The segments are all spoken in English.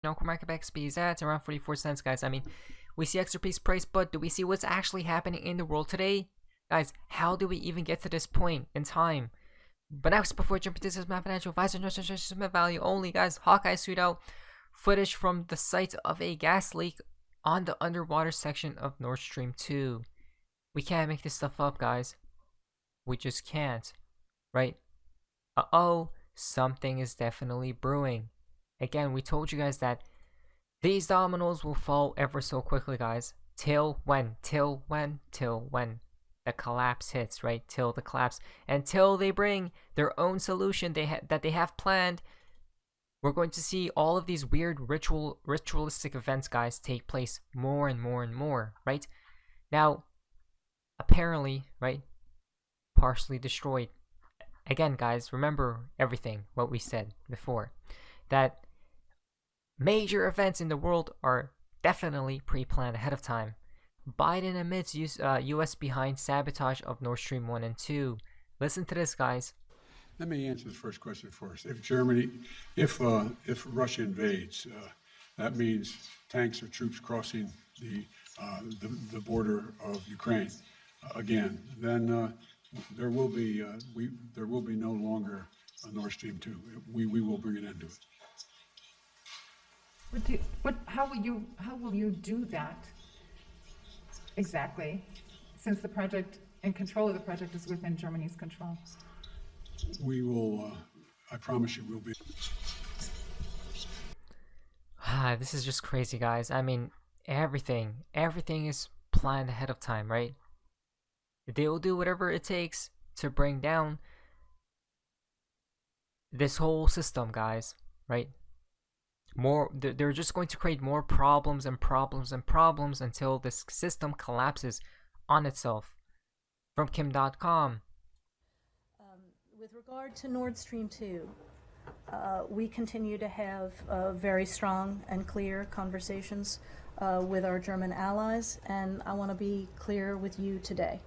Market XP is at around 44 cents, guys. I mean, we see XRP's price, but do we see what's actually happening in the world today? Guys, how do we even get to this point in time? But next, before jumping into this, my financial advisor, investment value only, guys. Hawkeye suit out footage from the site of a gas leak on the underwater section of Nord Stream 2. We can't make this stuff up, guys. We just can't, right? Uh-oh, something is definitely brewing. Again, we told you guys that these dominoes will fall ever so quickly, guys. Till when? Till when? Till when? The collapse hits, right? Till the collapse. Until they bring their own solution that they have planned, we're going to see all of these weird ritualistic events, guys, take place more and more and more, right? Now, apparently, right, partially destroyed. Again, guys, remember everything, what we said before. That major events in the world are definitely pre-planned ahead of time. Biden admits US behind sabotage of Nord Stream 1 and 2. Listen to this, guys. Let me answer the first question first. If Russia invades, that means tanks or troops crossing the border of Ukraine again. Then there will be no longer a Nord Stream 2. We will bring an end to it. How will you do that exactly, since the project and control of the project is within Germany's control? We will, I promise you, we'll be. This is just crazy, guys. I mean, everything is planned ahead of time, right? They will do whatever it takes to bring down this whole system, guys, right? They're just going to create more problems and problems and problems until this system collapses on itself. From Kim.com. With regard to Nord Stream 2, we continue to have very strong and clear conversations with our German allies, and I want to be clear with you today.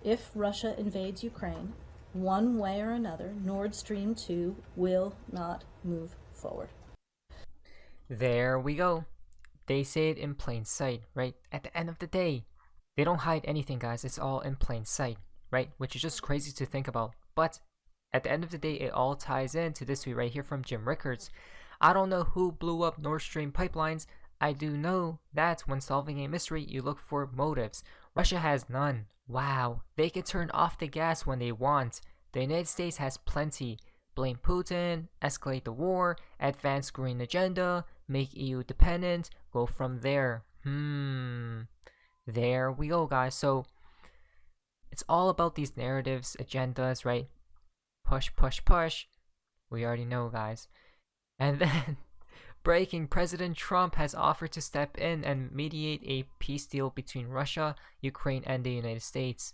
If Russia invades Ukraine, one way or another, Nord Stream 2 will not move forward. There we go. They say it in plain sight, right? At the end of the day, they don't hide anything, guys. It's all in plain sight, right? Which is just crazy to think about. But at the end of the day, it all ties into this tweet right here from Jim Rickards. I don't know who blew up Nord Stream pipelines. I do know that when solving a mystery, you look for motives. Russia has none. Wow. They can turn off the gas when they want. The United States has plenty. Blame Putin, escalate the war, advance green agenda, make EU dependent, go from there. There we go, guys. So it's all about these narratives, agendas, right? Push, push, push. We already know, guys. And then, breaking, President Trump has offered to step in and mediate a peace deal between Russia, Ukraine, and the United States.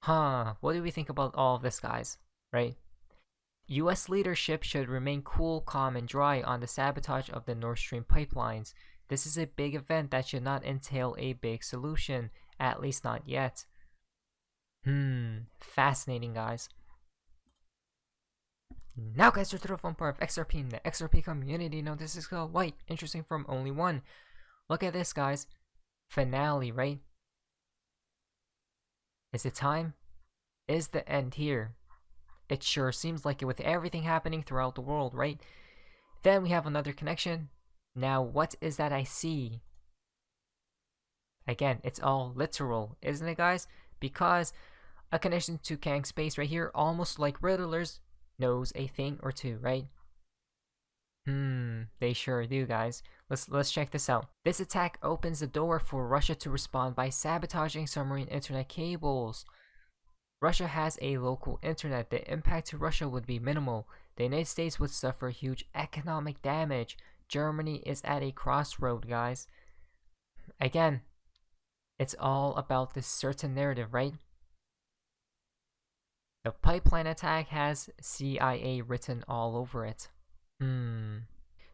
What do we think about all of this, guys? Right? US leadership should remain cool, calm, and dry on the sabotage of the Nord Stream pipelines. This is a big event that should not entail a big solution, at least not yet. Fascinating, guys. Now, guys, to the fun part of XRP in the XRP community. Now, this is quite interesting from only one. Look at this, guys. Finale, right? Is it time? Is the end here? It sure seems like it with everything happening throughout the world, right? Then we have another connection. Now, what is that I see? Again, it's all literal, isn't it, guys? Because a connection to Kang space right here, almost like Riddlers, knows a thing or two, right? They sure do, guys. Let's check this out. This attack opens the door for Russia to respond by sabotaging submarine internet cables. Russia has a local internet. The impact to Russia would be minimal. The United States would suffer huge economic damage. Germany is at a crossroad, guys. Again, it's all about this certain narrative, right? The pipeline attack has CIA written all over it.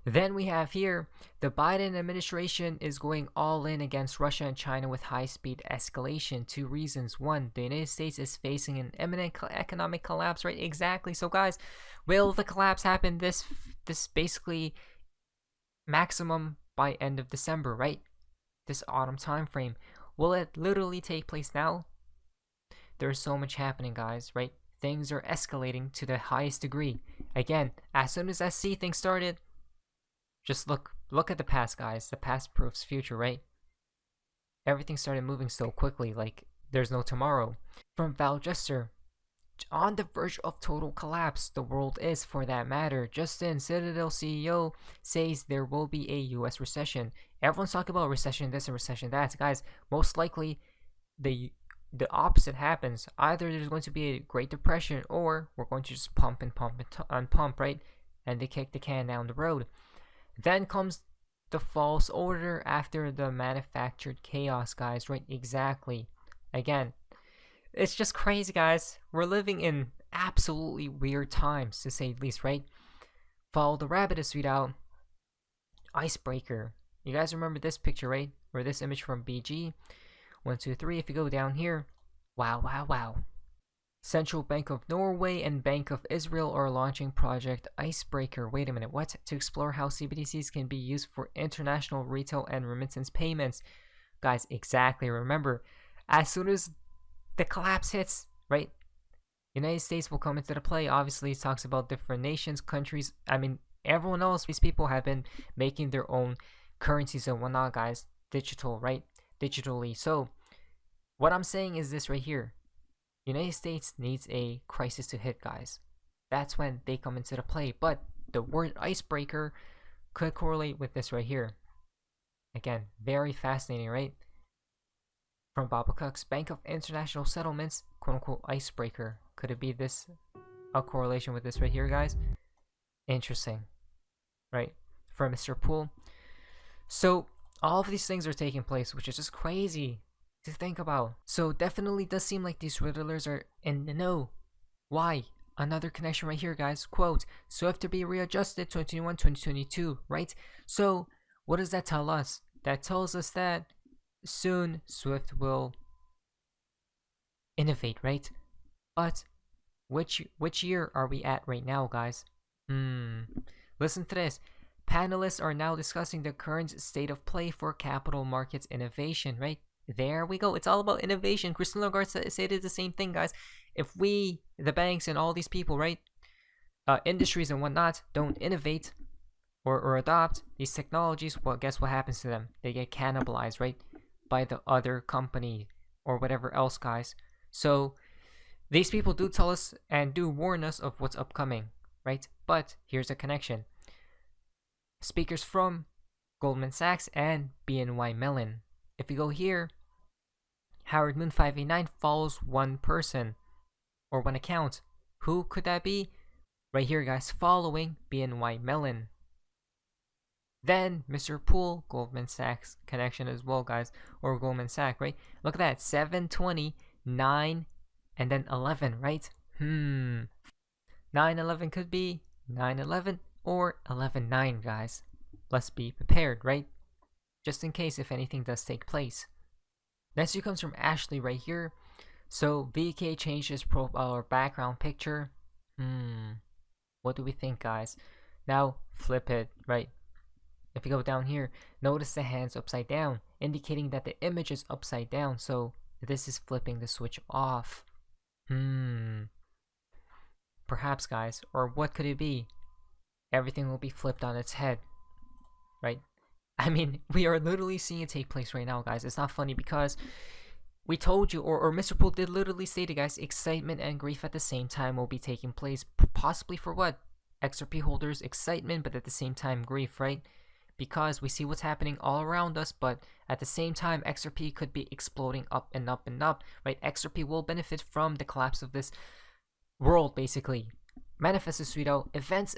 Then we have here, the Biden administration is going all in against Russia and China with high-speed escalation. 2 reasons. 1, the United States is facing an imminent economic collapse, right? Exactly. So guys, will the collapse happen? This basically maximum by end of December, right? This autumn time frame. Will it literally take place now? There's so much happening, guys, right? Things are escalating to the highest degree. Again, as soon as I see things started, just look at the past, guys. The past proves future, right? Everything started moving so quickly, like there's no tomorrow. From Val Jester, on the verge of total collapse, the world is, for that matter. Justin, Citadel CEO, says there will be a US recession. Everyone's talking about recession this and recession that. Guys, most likely the opposite happens. Either there's going to be a Great Depression, or we're going to just pump and pump and pump, right? And they kick the can down the road. Then comes the false order after the manufactured chaos, guys, right? Exactly. Again, it's just crazy, guys. We're living in absolutely weird times, to say the least, right? Follow the rabbit is sweet out. Icebreaker. You guys remember this picture, right? Or this image from BG? 1, 2, 3. If you go down here, wow, wow, wow. Central Bank of Norway and Bank of Israel are launching Project Icebreaker. Wait a minute, what? To explore how CBDCs can be used for international retail and remittance payments. Guys, exactly. Remember, as soon as the collapse hits, right? United States will come into the play. Obviously, it talks about different nations, countries. I mean, everyone else, these people have been making their own currencies and whatnot, guys. Digital, right? Digitally. So, what I'm saying is this right here. United States needs a crisis to hit, guys. That's when they come into the play. But the word icebreaker could correlate with this right here. Again, very fascinating, right? From Baba Cook's Bank of International Settlements, quote unquote icebreaker. Could it be this, a correlation with this right here, guys? Interesting, right? From Mr. Poole. So all of these things are taking place, which is just crazy to think about. So definitely does seem like these riddlers are in the know. Why? Another connection right here, guys. Quote, SWIFT to be readjusted 2021-2022, right? So what does that tell us? That tells us that soon SWIFT will innovate, right? But which year are we at right now, guys? Listen to this. Panelists are now discussing the current state of play for capital markets innovation, right? There we go. It's all about innovation. Christine Lagarde said the same thing, guys. If we, the banks and all these people, right, industries and whatnot, don't innovate or adopt these technologies, well, guess what happens to them? They get cannibalized, right, by the other company or whatever else, guys. So these people do tell us and do warn us of what's upcoming, right? But here's a connection. Speakers from Goldman Sachs and BNY Mellon. If you go here, Howard Moon 589 follows one person or one account. Who could that be? Right here, guys, following BNY Mellon. Then Mr. Poole, Goldman Sachs connection as well, guys, or Goldman Sachs, right? Look at that, 720, 9, and then 11, right? 911 could be 911 or 119, guys. Let's be prepared, right? Just in case if anything does take place. Next comes from Ashley right here. So VK changed his profile or background picture. What do we think, guys? Now flip it, right? If you go down here, notice the hands upside down, indicating that the image is upside down. So this is flipping the switch off. Perhaps, guys, or what could it be? Everything will be flipped on its head, right? I mean, we are literally seeing it take place right now, guys. It's not funny because we told you, or Mr. Poole did literally say to guys, excitement and grief at the same time will be taking place. Possibly for what? XRP holders, excitement, but at the same time, grief, right? Because we see what's happening all around us, but at the same time, XRP could be exploding up and up and up, right? XRP will benefit from the collapse of this world, basically. Manifested sweet out, events,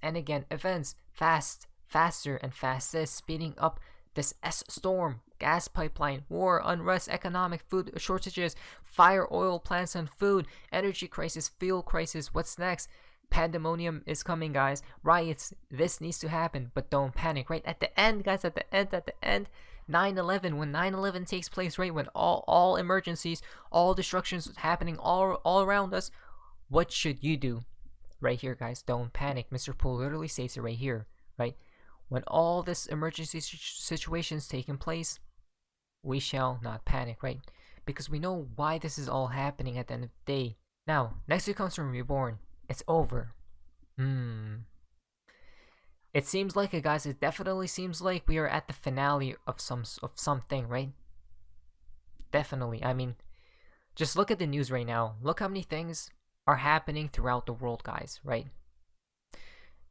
and again, events. Faster and fastest, speeding up this S-storm, gas pipeline, war, unrest, economic, food shortages, fire, oil plants and food, energy crisis, fuel crisis. What's next? Pandemonium is coming, guys. Riots. This needs to happen, but don't panic, right? At the end, guys, at the end, 9/11, when 9/11 takes place, right? When all emergencies, all destructions happening all around us, what should you do? Right here, guys, don't panic. Mr. Poole literally states it right here, right? when all this emergency situations taking place, we shall not panic, right? Because we know why this is all happening at the end of the day. Now, next week comes from Reborn. It's over. It seems like it, guys. It definitely seems like we are at the finale of something, right? Definitely. I mean, just look at the news right now. Look how many things are happening throughout the world, guys, right?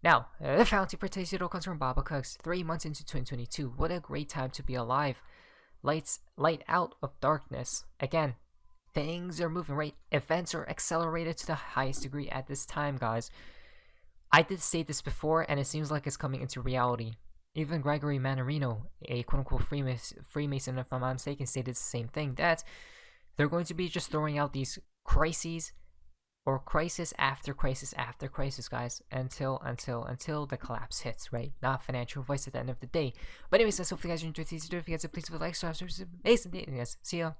Now, the fountain for today's video comes from Baba Cooks. 3 months into 2022. What a great time to be alive. Light out of darkness. Again, things are moving, right? Events are accelerated to the highest degree at this time, guys. I did say this before, and it seems like it's coming into reality. Even Gregory Mannarino, a quote-unquote Freemason, if I'm not mistaken, stated the same thing, that they're going to be just throwing out these crises, or crisis after crisis after crisis, guys, until the collapse hits, right? Not financial advice at the end of the day. But anyways, that's hopefully you guys enjoyed today's video. If you guys please leave a like, subscribe, amazing. Yes, see ya.